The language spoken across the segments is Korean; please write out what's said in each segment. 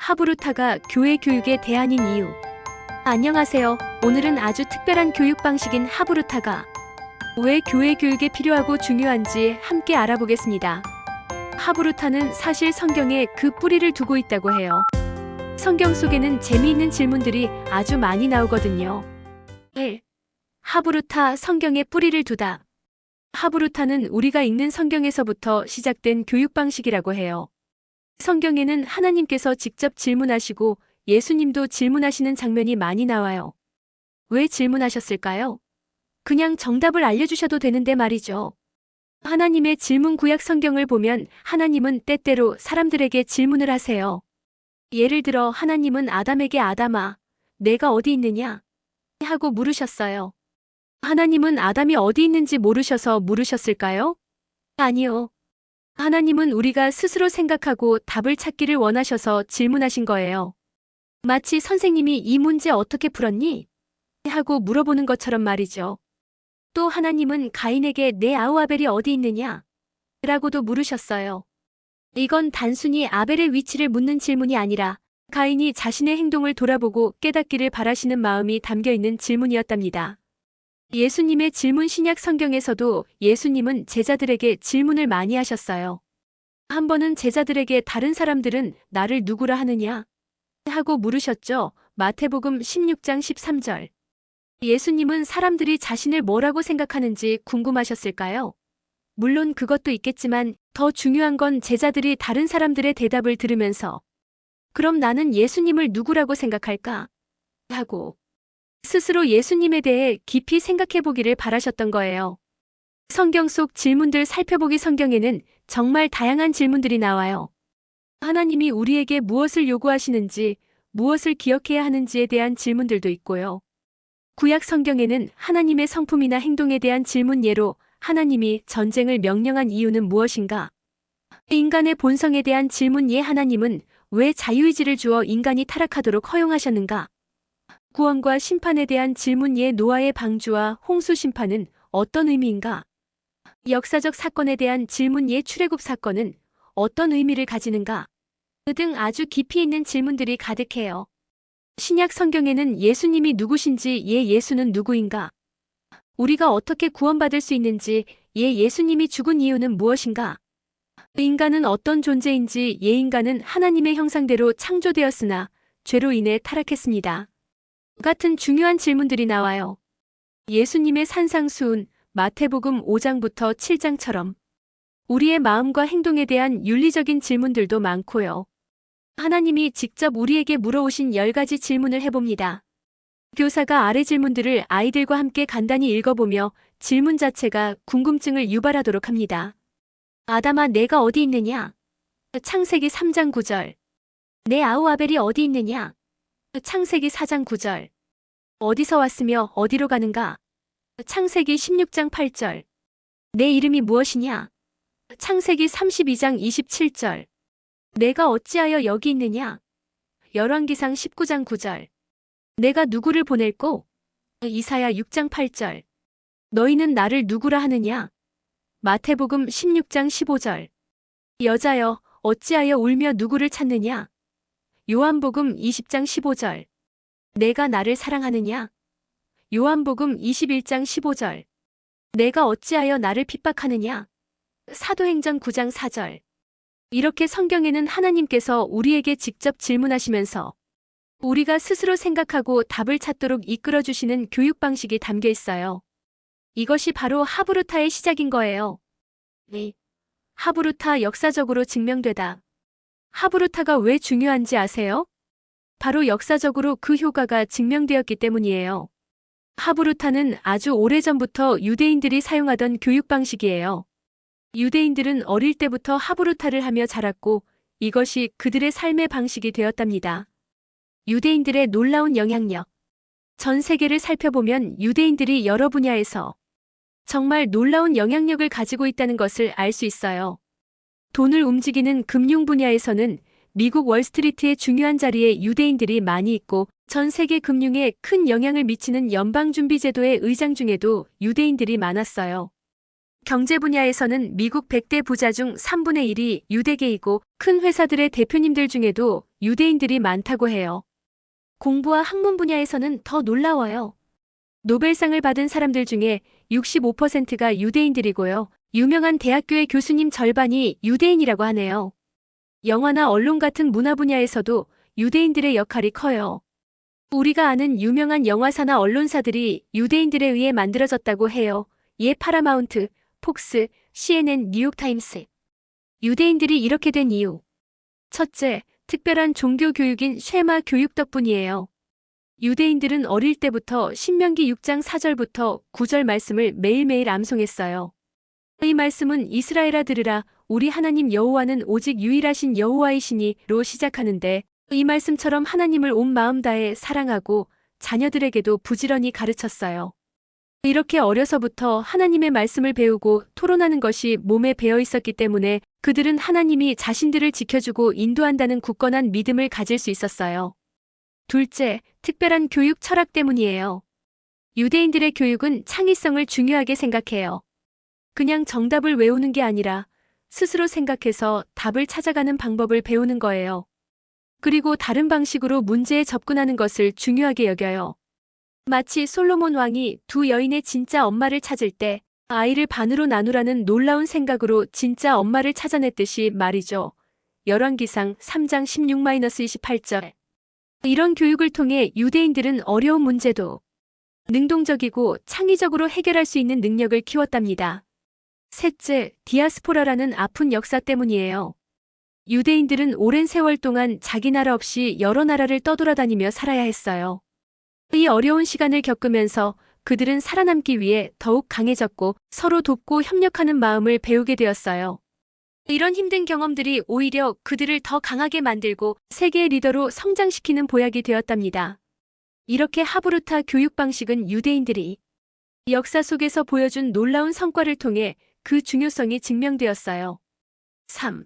하브루타가 교회 교육의 대안인 이유. 안녕하세요. 오늘은 아주 특별한 교육 방식인 하브루타가 왜 교회 교육에 필요하고 중요한지 함께 알아보겠습니다. 하브루타는 사실 성경에 그 뿌리를 두고 있다고 해요. 성경 속에는 재미있는 질문들이 아주 많이 나오거든요. 1. 하브루타 성경에 뿌리를 두다. 하브루타는 우리가 읽는 성경에서부터 시작된 교육 방식이라고 해요. 성경에는 하나님께서 직접 질문하시고 예수님도 질문하시는 장면이 많이 나와요. 왜 질문하셨을까요? 그냥 정답을 알려주셔도 되는데 말이죠. 하나님의 질문 구약 성경을 보면 하나님은 때때로 사람들에게 질문을 하세요. 예를 들어 하나님은 아담에게 아담아, 내가 어디 있느냐? 하고 물으셨어요. 하나님은 아담이 어디 있는지 모르셔서 물으셨을까요? 아니요. 하나님은 우리가 스스로 생각하고 답을 찾기를 원하셔서 질문하신 거예요. 마치 선생님이 이 문제 어떻게 풀었니? 하고 물어보는 것처럼 말이죠. 또 하나님은 가인에게 내 아우 아벨이 어디 있느냐? 라고도 물으셨어요. 이건 단순히 아벨의 위치를 묻는 질문이 아니라 가인이 자신의 행동을 돌아보고 깨닫기를 바라시는 마음이 담겨 있는 질문이었답니다. 예수님의 질문 신약 성경에서도 예수님은 제자들에게 질문을 많이 하셨어요. 한 번은 제자들에게 다른 사람들은 나를 누구라 하느냐? 하고 물으셨죠. 마태복음 16장 13절. 예수님은 사람들이 자신을 뭐라고 생각하는지 궁금하셨을까요? 물론 그것도 있겠지만 더 중요한 건 제자들이 다른 사람들의 대답을 들으면서 그럼 나는 예수님을 누구라고 생각할까? 하고 스스로 예수님에 대해 깊이 생각해 보기를 바라셨던 거예요. 성경 속 질문들 살펴보기 성경에는 정말 다양한 질문들이 나와요. 하나님이 우리에게 무엇을 요구하시는지, 무엇을 기억해야 하는지에 대한 질문들도 있고요. 구약 성경에는 하나님의 성품이나 행동에 대한 질문 예로 하나님이 전쟁을 명령한 이유는 무엇인가? 인간의 본성에 대한 질문 예 하나님은 왜 자유의지를 주어 인간이 타락하도록 허용하셨는가? 구원과 심판에 대한 질문 예 노아의 방주와 홍수 심판은 어떤 의미인가? 역사적 사건에 대한 질문 예 출애굽 사건은 어떤 의미를 가지는가? 등 아주 깊이 있는 질문들이 가득해요. 신약 성경에는 예수님이 누구신지 예 예수는 누구인가? 우리가 어떻게 구원받을 수 있는지 예 예수님이 죽은 이유는 무엇인가? 인간은 어떤 존재인지 예 인간은 하나님의 형상대로 창조되었으나 죄로 인해 타락했습니다. 같은 중요한 질문들이 나와요. 예수님의 산상수훈 마태복음 5장부터 7장처럼 우리의 마음과 행동에 대한 윤리적인 질문들도 많고요. 하나님이 직접 우리에게 물어오신 10가지 질문을 해봅니다. 교사가 아래 질문들을 아이들과 함께 간단히 읽어보며 질문 자체가 궁금증을 유발하도록 합니다. 아담아 내가 어디 있느냐? 창세기 3장 9절. 내 아우 아벨이 어디 있느냐? 창세기 4장 9절. 어디서 왔으며 어디로 가는가? 창세기 16장 8절. 내 이름이 무엇이냐? 창세기 32장 27절. 내가 어찌하여 여기 있느냐? 열왕기상 19장 9절. 내가 누구를 보낼꼬? 이사야 6장 8절. 너희는 나를 누구라 하느냐? 마태복음 16장 15절. 여자여 어찌하여 울며 누구를 찾느냐? 요한복음 20장 15절. 내가 나를 사랑하느냐? 요한복음 21장 15절. 내가 어찌하여 나를 핍박하느냐? 사도행전 9장 4절. 이렇게 성경에는 하나님께서 우리에게 직접 질문하시면서 우리가 스스로 생각하고 답을 찾도록 이끌어주시는 교육 방식이 담겨 있어요. 이것이 바로 하브루타의 시작인 거예요. 네. 하브루타 역사적으로 증명되다. 하브루타가 왜 중요한지 아세요? 바로 역사적으로 그 효과가 증명되었기 때문이에요. 하브루타는 아주 오래전부터 유대인들이 사용하던 교육 방식이에요. 유대인들은 어릴 때부터 하브루타를 하며 자랐고 이것이 그들의 삶의 방식이 되었답니다. 유대인들의 놀라운 영향력. 전 세계를 살펴보면 유대인들이 여러 분야에서 정말 놀라운 영향력을 가지고 있다는 것을 알 수 있어요. 돈을 움직이는 금융 분야에서는 미국 월스트리트의 중요한 자리에 유대인들이 많이 있고 전 세계 금융에 큰 영향을 미치는 연방준비제도의 의장 중에도 유대인들이 많았어요. 경제 분야에서는 미국 100대 부자 중 3분의 1이 유대계이고 큰 회사들의 대표님들 중에도 유대인들이 많다고 해요. 공부와 학문 분야에서는 더 놀라워요. 노벨상을 받은 사람들 중에 65%가 유대인들이고요. 유명한 대학교의 교수님 절반이 유대인이라고 하네요. 영화나 언론 같은 문화 분야에서도 유대인들의 역할이 커요. 우리가 아는 유명한 영화사나 언론사들이 유대인들에 의해 만들어졌다고 해요. 예, 파라마운트, 폭스, CNN, 뉴욕타임스. 유대인들이 이렇게 된 이유. 첫째, 특별한 종교 교육인 쉐마 교육 덕분이에요. 유대인들은 어릴 때부터 신명기 6장 4절부터 9절 말씀을 매일매일 암송했어요. 이 말씀은 이스라엘아 들으라, 우리 하나님 여호와는 오직 유일하신 여호와이시니로 시작하는데 이 말씀처럼 하나님을 온 마음 다해 사랑하고 자녀들에게도 부지런히 가르쳤어요. 이렇게 어려서부터 하나님의 말씀을 배우고 토론하는 것이 몸에 배어 있었기 때문에 그들은 하나님이 자신들을 지켜주고 인도한다는 굳건한 믿음을 가질 수 있었어요. 둘째, 특별한 교육 철학 때문이에요. 유대인들의 교육은 창의성을 중요하게 생각해요. 그냥 정답을 외우는 게 아니라 스스로 생각해서 답을 찾아가는 방법을 배우는 거예요. 그리고 다른 방식으로 문제에 접근하는 것을 중요하게 여겨요. 마치 솔로몬 왕이 두 여인의 진짜 엄마를 찾을 때 아이를 반으로 나누라는 놀라운 생각으로 진짜 엄마를 찾아냈듯이 말이죠. 열왕기상 3장 16-28절. 이런 교육을 통해 유대인들은 어려운 문제도 능동적이고 창의적으로 해결할 수 있는 능력을 키웠답니다. 셋째, 디아스포라라는 아픈 역사 때문이에요. 유대인들은 오랜 세월 동안 자기 나라 없이 여러 나라를 떠돌아다니며 살아야 했어요. 이 어려운 시간을 겪으면서 그들은 살아남기 위해 더욱 강해졌고 서로 돕고 협력하는 마음을 배우게 되었어요. 이런 힘든 경험들이 오히려 그들을 더 강하게 만들고 세계의 리더로 성장시키는 보약이 되었답니다. 이렇게 하브루타 교육 방식은 유대인들이 역사 속에서 보여준 놀라운 성과를 통해 그 중요성이 증명되었어요. 3.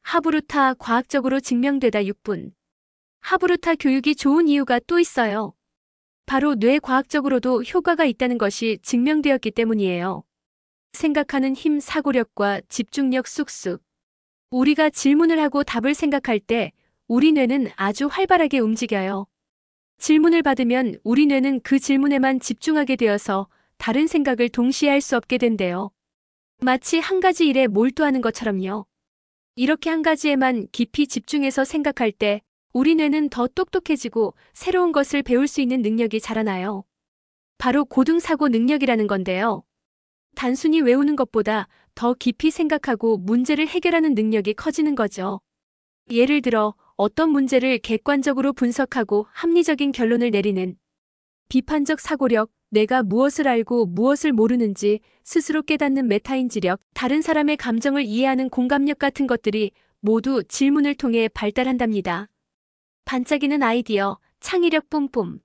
하브루타 과학적으로 증명되다 6분. 하브루타 교육이 좋은 이유가 또 있어요. 바로 뇌과학적으로도 효과가 있다는 것이 증명되었기 때문이에요. 생각하는 힘, 사고력과 집중력 쑥쑥. 우리가 질문을 하고 답을 생각할 때 우리 뇌는 아주 활발하게 움직여요. 질문을 받으면 우리 뇌는 그 질문에만 집중하게 되어서 다른 생각을 동시에 할 수 없게 된대요. 마치 한 가지 일에 몰두하는 것처럼요. 이렇게 한 가지에만 깊이 집중해서 생각할 때 우리 뇌는 더 똑똑해지고 새로운 것을 배울 수 있는 능력이 자라나요. 바로 고등사고 능력이라는 건데요. 단순히 외우는 것보다 더 깊이 생각하고 문제를 해결하는 능력이 커지는 거죠. 예를 들어 어떤 문제를 객관적으로 분석하고 합리적인 결론을 내리는 비판적 사고력, 내가 무엇을 알고 무엇을 모르는지 스스로 깨닫는 메타인지력, 다른 사람의 감정을 이해하는 공감력 같은 것들이 모두 질문을 통해 발달한답니다. 반짝이는 아이디어, 창의력 뿜뿜.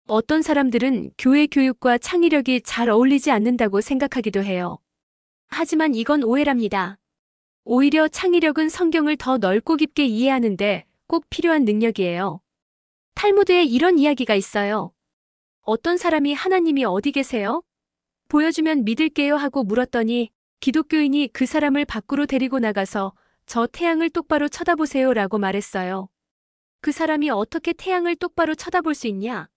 어떤 사람들은 교회 교육과 창의력이 잘 어울리지 않는다고 생각하기도 해요. 하지만 이건 오해랍니다. 오히려 창의력은 성경을 더 넓고 깊게 이해하는데 꼭 필요한 능력이에요. 탈무드에 이런 이야기가 있어요. 어떤 사람이 하나님이 어디 계세요? 보여주면 믿을게요 하고 물었더니 기독교인이 그 사람을 밖으로 데리고 나가서 저 태양을 똑바로 쳐다보세요 라고 말했어요. 그 사람이 어떻게 태양을 똑바로 쳐다볼 수 있냐?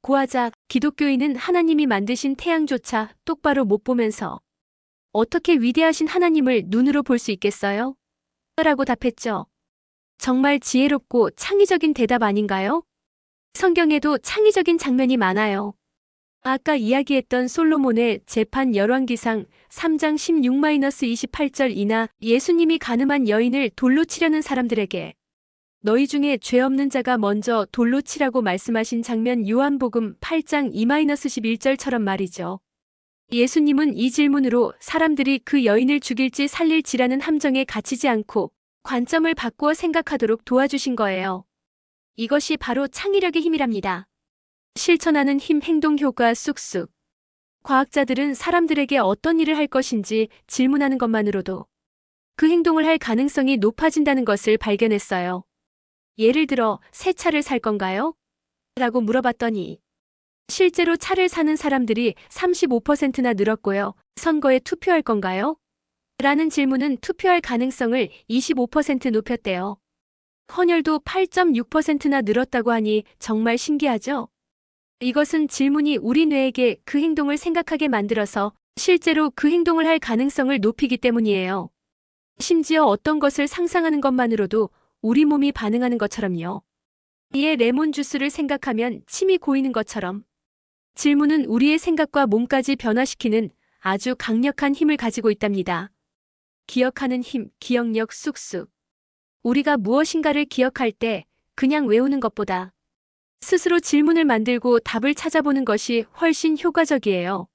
고하자 기독교인은 하나님이 만드신 태양조차 똑바로 못 보면서 어떻게 위대하신 하나님을 눈으로 볼 수 있겠어요? 라고 답했죠. 정말 지혜롭고 창의적인 대답 아닌가요? 성경에도 창의적인 장면이 많아요. 아까 이야기했던 솔로몬의 재판 열왕기상 3장 16-28절이나 예수님이 가늠한 여인을 돌로 치려는 사람들에게 너희 중에 죄 없는 자가 먼저 돌로 치라고 말씀하신 장면 요한복음 8장 2-11절처럼 말이죠. 예수님은 이 질문으로 사람들이 그 여인을 죽일지 살릴지라는 함정에 갇히지 않고 관점을 바꾸어 생각하도록 도와주신 거예요. 이것이 바로 창의력의 힘이랍니다. 실천하는 힘, 행동 효과 쑥쑥. 과학자들은 사람들에게 어떤 일을 할 것인지 질문하는 것만으로도 그 행동을 할 가능성이 높아진다는 것을 발견했어요. 예를 들어 새 차를 살 건가요? 라고 물어봤더니 실제로 차를 사는 사람들이 35%나 늘었고요. 선거에 투표할 건가요? 라는 질문은 투표할 가능성을 25% 높였대요. 헌혈도 8.6%나 늘었다고 하니 정말 신기하죠? 이것은 질문이 우리 뇌에게 그 행동을 생각하게 만들어서 실제로 그 행동을 할 가능성을 높이기 때문이에요. 심지어 어떤 것을 상상하는 것만으로도 우리 몸이 반응하는 것처럼요. 이에 레몬 주스를 생각하면 침이 고이는 것처럼 질문은 우리의 생각과 몸까지 변화시키는 아주 강력한 힘을 가지고 있답니다. 기억하는 힘, 기억력 쑥쑥. 우리가 무엇인가를 기억할 때 그냥 외우는 것보다 스스로 질문을 만들고 답을 찾아보는 것이 훨씬 효과적이에요.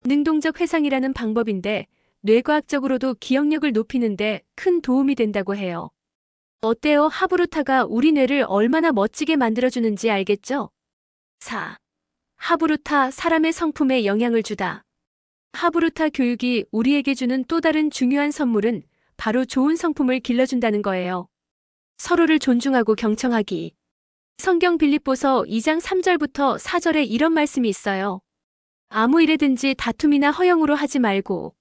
능동적 회상이라는 방법인데 뇌과학적으로도 기억력을 높이는데 큰 도움이 된다고 해요. 어때요? 하브루타가 우리 뇌를 얼마나 멋지게 만들어주는지 알겠죠? 4. 하브루타 사람의 성품에 영향을 주다. 하브루타 교육이 우리에게 주는 또 다른 중요한 선물은 바로 좋은 성품을 길러준다는 거예요. 서로를 존중하고 경청하기. 성경 빌립보서 2장 3절부터 4절에 이런 말씀이 있어요. 아무 일에든지 다툼이나 허영으로 하지 말고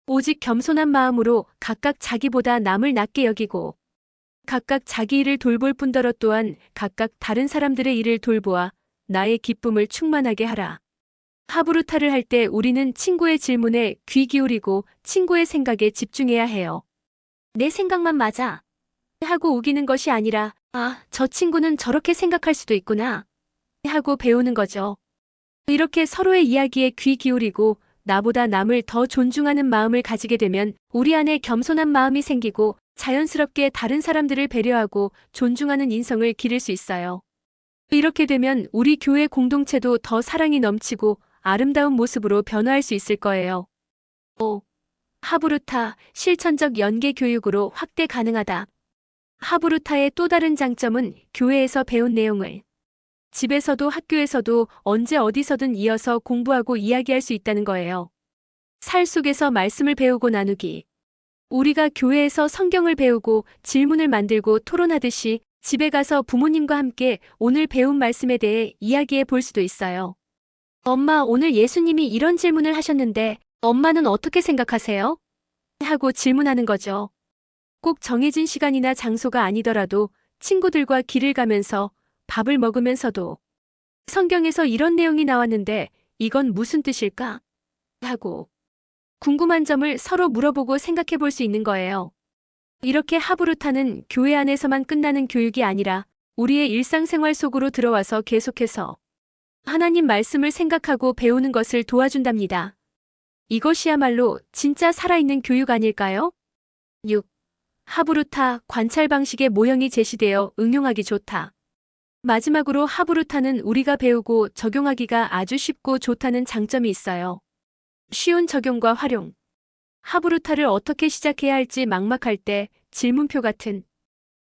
오직 겸손한 마음으로 각각 자기보다 남을 낮게 여기고 각각 자기 일을 돌볼 뿐더러 또한 각각 다른 사람들의 일을 돌보아 나의 기쁨을 충만하게 하라. 하브루타를 할 때 우리는 친구의 질문에 귀 기울이고 친구의 생각에 집중해야 해요. 내 생각만 맞아 하고 우기는 것이 아니라 저 친구는 저렇게 생각할 수도 있구나 하고 배우는 거죠. 이렇게 서로의 이야기에 귀 기울이고 나보다 남을 더 존중하는 마음을 가지게 되면 우리 안에 겸손한 마음이 생기고 자연스럽게 다른 사람들을 배려하고 존중하는 인성을 기를 수 있어요. 이렇게 되면 우리 교회 공동체도 더 사랑이 넘치고 아름다운 모습으로 변화할 수 있을 거예요. 5. 하브루타 실천적 연계 교육으로 확대 가능하다. 하브루타의 또 다른 장점은 교회에서 배운 내용을 집에서도 학교에서도 언제 어디서든 이어서 공부하고 이야기할 수 있다는 거예요. 살 속에서 말씀을 배우고 나누기. 우리가 교회에서 성경을 배우고 질문을 만들고 토론하듯이 집에 가서 부모님과 함께 오늘 배운 말씀에 대해 이야기해 볼 수도 있어요. 엄마, 오늘 예수님이 이런 질문을 하셨는데 엄마는 어떻게 생각하세요? 하고 질문하는 거죠. 꼭 정해진 시간이나 장소가 아니더라도 친구들과 길을 가면서 밥을 먹으면서도 성경에서 이런 내용이 나왔는데 이건 무슨 뜻일까? 하고 궁금한 점을 서로 물어보고 생각해 볼 수 있는 거예요. 이렇게 하브루타는 교회 안에서만 끝나는 교육이 아니라 우리의 일상생활 속으로 들어와서 계속해서 하나님 말씀을 생각하고 배우는 것을 도와준답니다. 이것이야말로 진짜 살아있는 교육 아닐까요? 6. 하브루타 관찰 방식의 모형이 제시되어 응용하기 좋다. 마지막으로 하브루타는 우리가 배우고 적용하기가 아주 쉽고 좋다는 장점이 있어요. 쉬운 적용과 활용. 하브루타를 어떻게 시작해야 할지 막막할 때 질문표 같은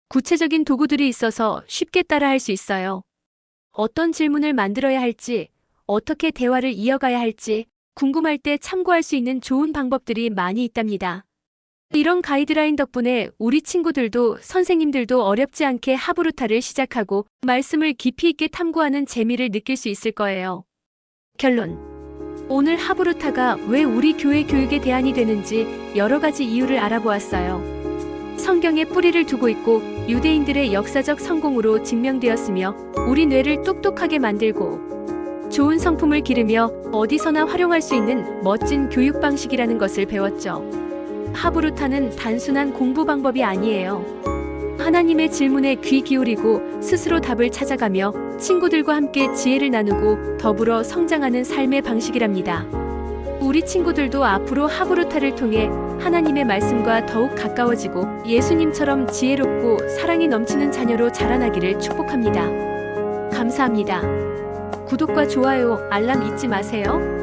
구체적인 도구들이 있어서 쉽게 따라할 수 있어요. 어떤 질문을 만들어야 할지, 어떻게 대화를 이어가야 할지 궁금할 때 참고할 수 있는 좋은 방법들이 많이 있답니다. 이런 가이드라인 덕분에 우리 친구들도 선생님들도 어렵지 않게 하브루타를 시작하고 말씀을 깊이 있게 탐구하는 재미를 느낄 수 있을 거예요. 결론. 오늘 하브루타가 왜 우리 교회 교육의 대안이 되는지 여러 가지 이유를 알아보았어요. 성경에 뿌리를 두고 있고 유대인들의 역사적 성공으로 증명되었으며 우리 뇌를 똑똑하게 만들고 좋은 성품을 기르며 어디서나 활용할 수 있는 멋진 교육 방식이라는 것을 배웠죠. 하브루타는 단순한 공부 방법이 아니에요. 하나님의 질문에 귀 기울이고 스스로 답을 찾아가며 친구들과 함께 지혜를 나누고 더불어 성장하는 삶의 방식이랍니다. 우리 친구들도 앞으로 하브루타를 통해 하나님의 말씀과 더욱 가까워지고 예수님처럼 지혜롭고 사랑이 넘치는 자녀로 자라나기를 축복합니다. 감사합니다. 구독과 좋아요, 알람 잊지 마세요.